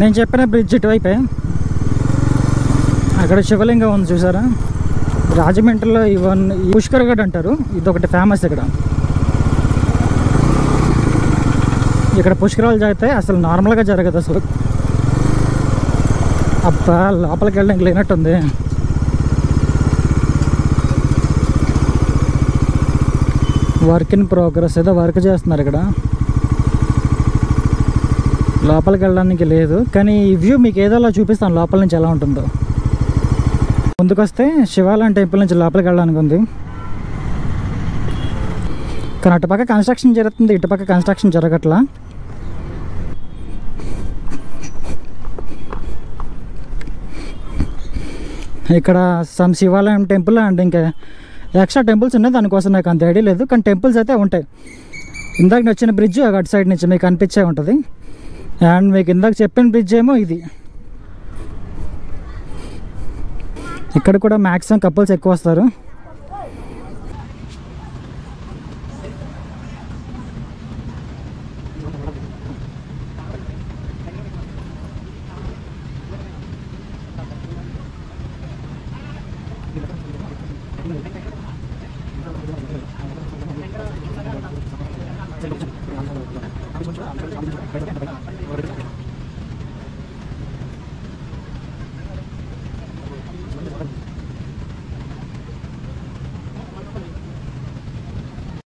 నేను చెప్పిన బ్రిడ్జ్ ఇటువైపే. అక్కడ శివలింగం ఉంది చూసారా. రాజమండ్రిలో పుష్కరగఢ్ అంటారు, ఇదొకటి ఫేమస్ ఇక్కడ. ఇక్కడ పుష్కరాలు జరుగుతాయి, అసలు నార్మల్గా జరగదు అసలు. అబ్బా లోపలికి వెళ్ళడానికి లేనట్టుంది. వర్క్ ఇన్ ప్రోగ్రెస్, ఏదో వర్క్ చేస్తున్నారు ఇక్కడ. లోపలికి వెళ్ళడానికి లేదు, కానీ ఈ వ్యూ మీకు ఏదో అలా చూపిస్తాను లోపల నుంచి ఎలా ఉంటుందో. ముందుకొస్తే శివాలయం టెంపుల్ నుంచి లోపలికి వెళ్ళడానికి ఉంది, కానీ అటుపక్క కన్స్ట్రక్షన్ జరుగుతుంది, ఇటుపక్క కన్స్ట్రక్షన్ జరగట్లా. ఇక్కడ సమ్ శివాలయం టెంపుల్ అండ్ ఇంకా ఎక్స్ట్రా టెంపుల్స్ ఉన్నాయి, దానికోసం నాకు అంత ఐడియా లేదు, కానీ టెంపుల్స్ అయితే ఉంటాయి. ఇందాక వచ్చిన బ్రిడ్జ్ అటు సైడ్ నుంచి మీకు అనిపించే ఉంటుంది. అండ్ మీకు ఇందాక చెప్పిన బ్రిడ్జ్ ఏమో ఇది. ఇక్కడ కూడా మ్యాక్సిమం కపుల్స్ ఎక్కువ వస్తారు.